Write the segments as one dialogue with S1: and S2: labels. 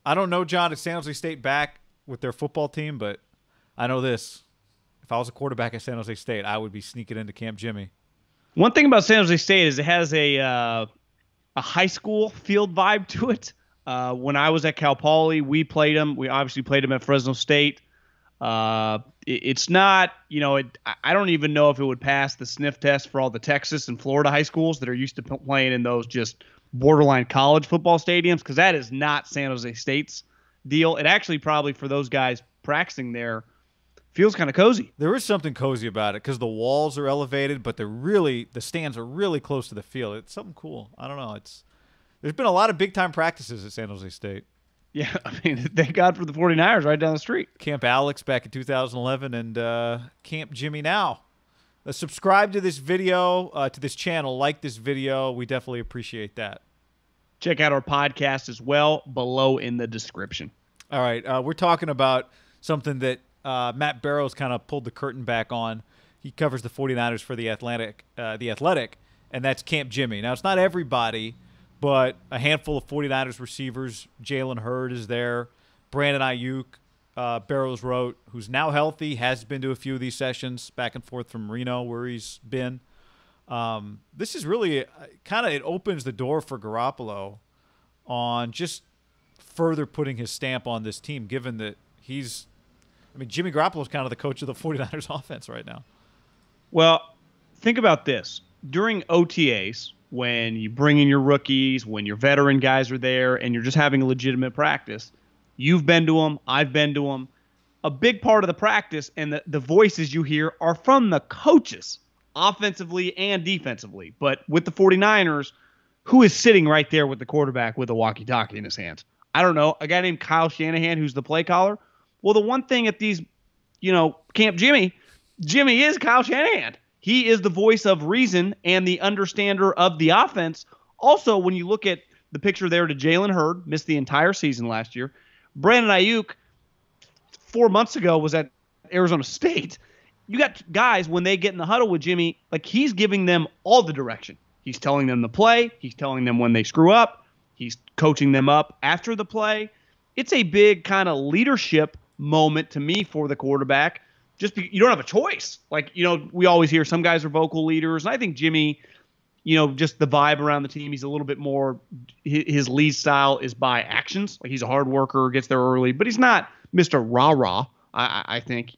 S1: I don't know, John, if San Jose State back with their football team, but I know this. If I was a quarterback at San Jose State, I would be sneaking into Camp Jimmy.
S2: One thing about San Jose State is it has a high school field vibe to it. When I was at Cal Poly, we played them. We obviously played them at Fresno State. It's not, I don't even know if it would pass the sniff test for all the Texas and Florida high schools that are used to playing in those just borderline college football stadiums, because that is not San Jose State's deal. It actually probably for those guys practicing there feels kind of cozy.
S1: There is something cozy about it because the walls are elevated, but the stands are really close to the field. It's something cool. I don't know. There's been a lot of big time practices at San Jose State.
S2: Yeah, I mean, thank God for the 49ers right down the street.
S1: Camp Alex back in 2011 and Camp Jimmy now. Subscribe to this video, to this channel, like this video. We definitely appreciate that.
S2: Check out our podcast as well below in the description.
S1: All right, we're talking about something that Matt Barrows kind of pulled the curtain back on. He covers the 49ers for the Athletic, and that's Camp Jimmy. Now, it's not everybody, but a handful of 49ers receivers. Jalen Hurd is there. Brandon Ayuk, Barrows wrote, who's now healthy, has been to a few of these sessions back and forth from Reno where he's been. This is really it opens the door for Garoppolo on just further putting his stamp on this team, given that Jimmy Garoppolo is kind of the coach of the 49ers offense right now.
S2: Well, think about this. During OTAs, when you bring in your rookies, when your veteran guys are there, and you're just having a legitimate practice, you've been to them, I've been to them. A big part of the practice and the voices you hear are from the coaches, offensively and defensively. But with the 49ers, who is sitting right there with the quarterback with a walkie-talkie in his hands? I don't know. A guy named Kyle Shanahan, who's the play caller. Well, the one thing at these, Camp Jimmy is Kyle Shanahan. He is the voice of reason and the understander of the offense. Also, when you look at the picture there to Jalen Hurd, missed the entire season last year. Brandon Ayuk, 4 months ago, was at Arizona State. You got guys, when they get in the huddle with Jimmy, like he's giving them all the direction. He's telling them the play. He's telling them when they screw up. He's coaching them up after the play. It's a big kind of leadership moment to me for the quarterback. You don't have a choice. We always hear some guys are vocal leaders. And I think Jimmy, just the vibe around the team, he's a little bit more, his lead style is by actions. Like he's a hard worker, gets there early, but he's not Mr. Rah-Rah, I think,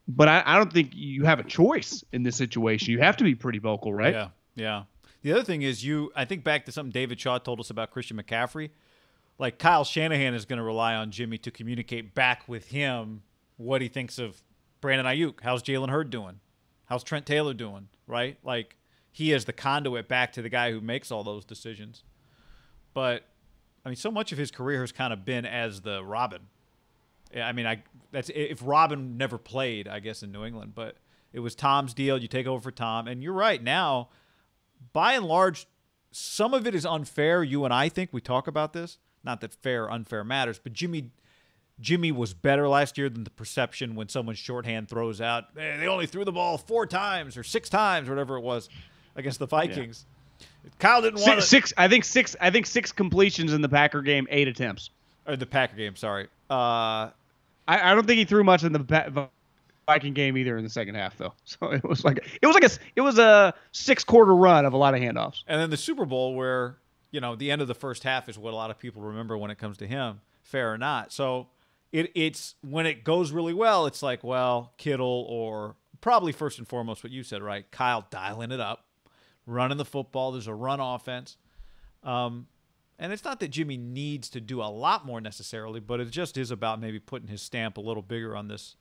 S2: But I don't think you have a choice in this situation. You have to be pretty vocal, right?
S1: Yeah, yeah. The other thing is I think back to something David Shaw told us about Christian McCaffrey. Like Kyle Shanahan is going to rely on Jimmy to communicate back with him what he thinks of Brandon Ayuk. How's Jalen Hurd doing? How's Trent Taylor doing? Right? Like he is the conduit back to the guy who makes all those decisions. But so much of his career has kind of been as the Robin. That's if Robin never played, I guess, in New England, but it was Tom's deal. You take over for Tom, and you're right. Now, by and large, some of it is unfair. You and I think we talk about this. Not that unfair matters, but Jimmy was better last year than the perception when someone's shorthand throws out. They only threw the ball 4 times or 6 times or whatever it was against the Vikings. Yeah. Kyle didn't want
S2: six. I think 6 completions in the Packer game, 8 attempts.
S1: Or the Packer game, sorry.
S2: I don't think he threw much in the Viking game either in the second half, though. So it was a 6-quarter run of a lot of handoffs.
S1: And then the Super Bowl where, the end of the first half is what a lot of people remember when it comes to him, fair or not. So it's when it goes really well, it's like, well, Kittle or probably first and foremost what you said, right? Kyle dialing it up, running the football. There's a run offense. And it's not that Jimmy needs to do a lot more necessarily, but it just is about maybe putting his stamp a little bigger on this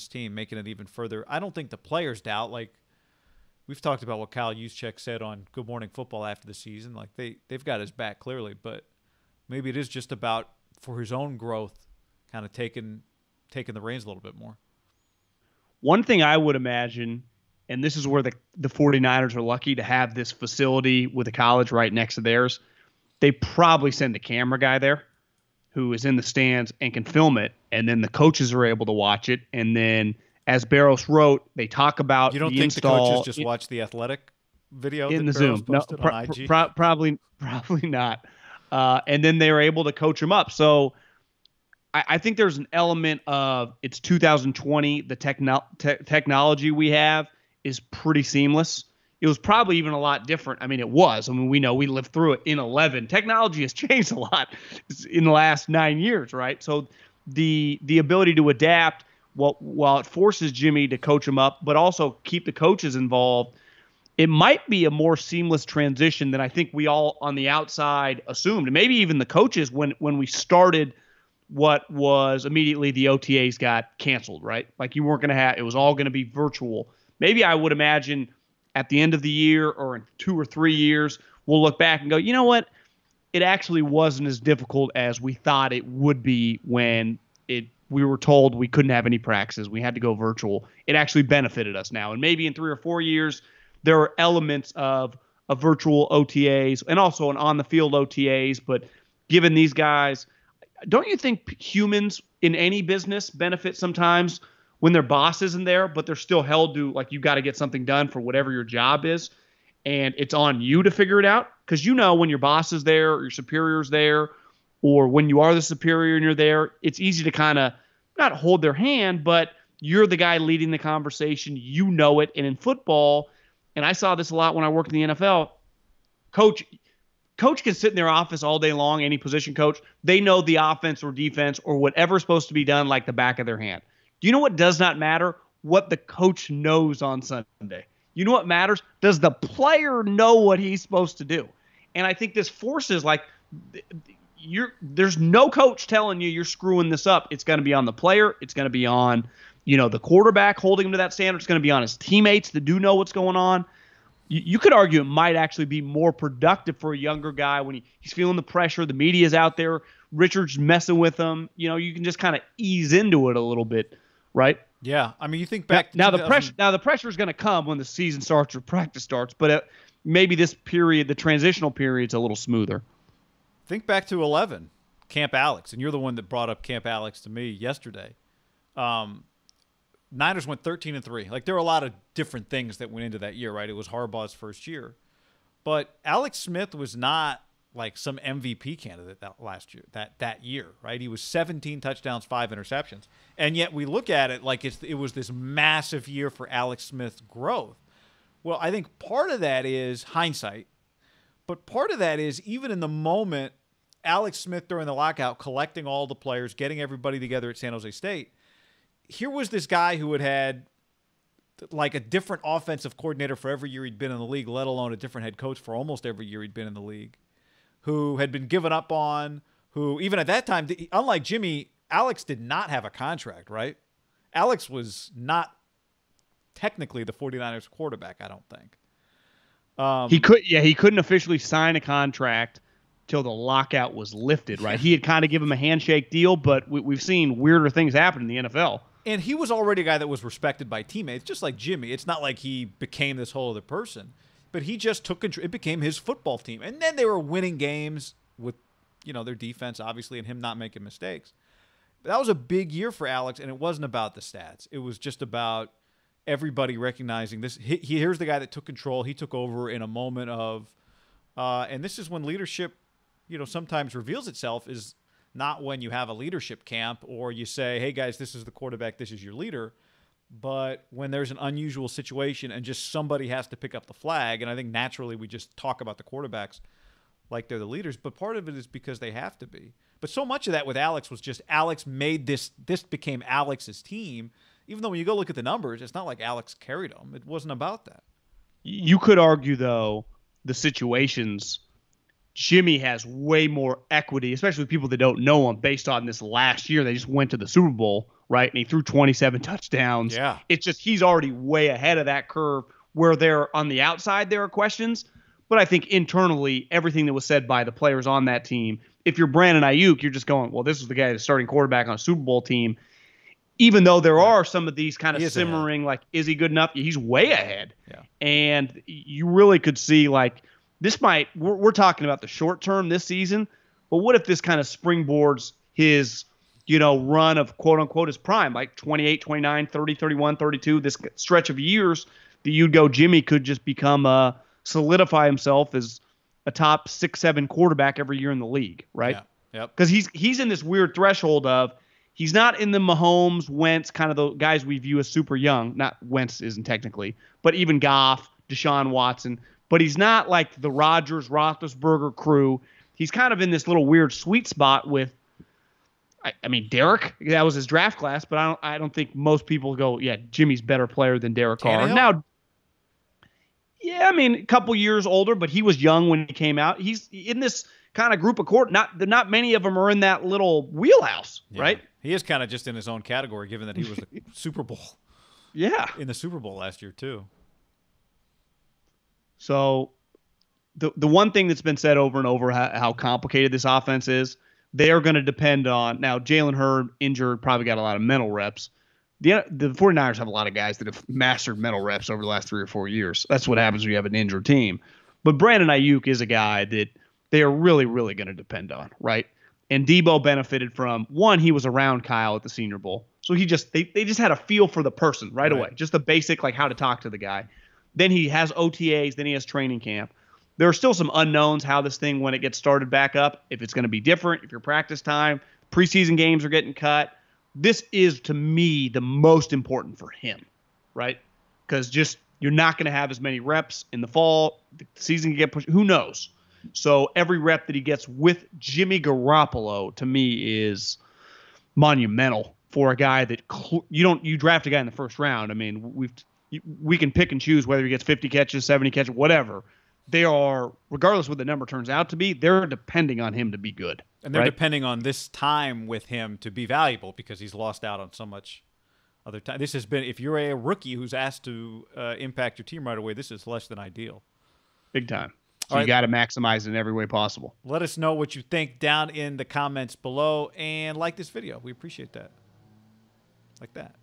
S1: team, making it even further. I don't think the players doubt. Like we've talked about what Kyle Juszczyk said on Good Morning Football after the season. Like they've got his back clearly, but maybe it is just about for his own growth, kind of taking the reins a little bit more.
S2: One thing I would imagine, and this is where the 49ers are lucky to have this facility with a college right next to theirs. They probably send a camera guy there who is in the stands and can film it, and then the coaches are able to watch it. And then, as Barrows wrote, they talk about
S1: you don't
S2: the
S1: think
S2: install.
S1: The coaches just watch the Athletic video
S2: in the
S1: Barrows
S2: Zoom? No,
S1: on IG?
S2: probably not. and then they were able to coach him up. So I think there's an element of it's 2020. The technology we have is pretty seamless. It was probably even a lot different. I mean, it was. I mean, we know we lived through it in 11. Technology has changed a lot in the last 9 years, right? So the ability to adapt while it forces Jimmy to coach him up, but also keep the coaches involved, it might be a more seamless transition than I think we all on the outside assumed. And maybe even the coaches when we started what was immediately the OTAs got canceled, right? Like you weren't going to have, it was all going to be virtual. Maybe I would imagine at the end of the year or in 2 or 3 years, we'll look back and go, you know what? It actually wasn't as difficult as we thought it would be when we were told we couldn't have any practices. We had to go virtual. It actually benefited us now. And maybe in 3 or 4 years, there are elements of a virtual OTAs and also an on-the-field OTAs. But given these guys, don't you think humans in any business benefit sometimes when their boss isn't there, but they're still held to, like, you got to get something done for whatever your job is, and it's on you to figure it out? Because when your boss is there or your superior's there, or when you are the superior and you're there, it's easy to kind of not hold their hand, but you're the guy leading the conversation. You know it. And in football, and I saw this a lot when I worked in the NFL, coach can sit in their office all day long, any position coach. They know the offense or defense or whatever's supposed to be done like the back of their hand. Do you know what does not matter? What the coach knows on Sunday. You know what matters? Does the player know what he's supposed to do? And I think this forces, like, there's no coach telling you you're screwing this up. It's going to be on the player. It's going to be on, the quarterback holding him to that standard. It's going to be on his teammates that do know what's going on. You could argue it might actually be more productive for a younger guy when he's feeling the pressure. The media's out there. Richard's messing with him. You can just kind of ease into it a little bit, right?
S1: Yeah, I mean, you think back
S2: now the pressure. Now the pressure is going to come when the season starts or practice starts, but maybe this period, the transitional period, is a little smoother.
S1: Think back to 11, Camp Alex, and you're the one that brought up Camp Alex to me yesterday. Niners went 13-3. Like, there are a lot of different things that went into that year, right? It was Harbaugh's first year, but Alex Smith was not like some MVP candidate that year, right? He was 17 touchdowns, 5 interceptions, and yet we look at it like it was this massive year for Alex Smith's growth. Well, I think part of that is hindsight, but part of that is even in the moment, Alex Smith during the lockout collecting all the players, getting everybody together at San Jose State. Here was this guy who had like a different offensive coordinator for every year he'd been in the league, let alone a different head coach for almost every year he'd been in the league, who had been given up on, who even at that time, unlike Jimmy, Alex did not have a contract, right? Alex was not technically the 49ers quarterback, I don't think.
S2: He couldn't officially sign a contract till the lockout was lifted, right? He had kind of given him a handshake deal, but we've seen weirder things happen in the NFL.
S1: And he was already a guy that was respected by teammates, just like Jimmy. It's not like he became this whole other person, but he just took control. It became his football team. And then they were winning games with, their defense, obviously, and him not making mistakes. But that was a big year for Alex, and it wasn't about the stats. It was just about everybody recognizing this. Here's the guy that took control. He took over in a moment of, and this is when leadership, sometimes reveals itself, is not when you have a leadership camp or you say, hey, guys, this is the quarterback, this is your leader, but when there's an unusual situation and just somebody has to pick up the flag. And I think naturally we just talk about the quarterbacks like they're the leaders, but part of it is because they have to be. But so much of that with Alex was just Alex made this became Alex's team, even though when you go look at the numbers, it's not like Alex carried them. It wasn't about that.
S2: You could argue, though, the situations – Jimmy has way more equity, especially with people that don't know him, based on this last year. They just went to the Super Bowl, right? And he threw 27 touchdowns.
S1: Yeah.
S2: It's just he's already way ahead of that curve where they're on the outside, there are questions. But I think internally, everything that was said by the players on that team, if you're Brandon Ayuk, you're just going, well, this is the guy that's starting quarterback on a Super Bowl team. Even though there are some of these kind of simmering, like, is he good enough? He's way ahead.
S1: Yeah. And
S2: you really could see, like, we're talking about the short term this season, but what if this kind of springboards his, run of quote unquote his prime, like 28, 29, 30, 31, 32, this stretch of years that you'd go, Jimmy could just become solidify himself as a top 6-7 quarterback every year in the league, right?
S1: Yeah. Yep.
S2: Because he's in this weird threshold of he's not in the Mahomes, Wentz, kind of the guys we view as super young. Not Wentz isn't technically, but even Goff, Deshaun Watson. But he's not like the Rodgers, Roethlisberger crew. He's kind of in this little weird sweet spot with, I mean, Derek. That was his draft class, but I don't think most people go, yeah, Jimmy's better player than Derek Carr. Now, yeah, I mean, a couple years older, but he was young when he came out. He's in this kind of group of court. Not many of them are in that little wheelhouse, right?
S1: He is kind of just in his own category, given that he was the Super Bowl.
S2: Yeah,
S1: in the Super Bowl last year too.
S2: So, the one thing that's been said over and over how complicated this offense is. They are going to depend on now. Jalen Hurd injured, probably got a lot of mental reps. The 49ers have a lot of guys that have mastered mental reps over the last 3 or 4 years. That's what happens when you have an injured team. But Brandon Ayuk is a guy that they are really, really going to depend on, right? And Debo benefited from, one, he was around Kyle at the Senior Bowl. So they just had a feel for the person right away. Just the basic, like how to talk to the guy. Then he has OTAs, then he has training camp. There are still some unknowns how this thing, when it gets started back up, if it's going to be different, if your practice time, preseason games are getting cut. This is, to me, the most important for him, right? Because just you're not going to have as many reps in the fall. The season can get pushed. Who knows? So every rep that he gets with Jimmy Garoppolo, to me, is monumental for a guy that you draft a guy in the first round. I mean, we can pick and choose whether he gets 50 catches, 70 catches, whatever. They are, regardless of what the number turns out to be, they're depending on him to be good.
S1: And they're depending on this time with him to be valuable because he's lost out on so much other time. This has been, if you're a rookie who's asked to impact your team right away, this is less than ideal.
S2: Big time. So you got to maximize it in every way possible.
S1: Let us know what you think down in the comments below and like this video. We appreciate that. Like that.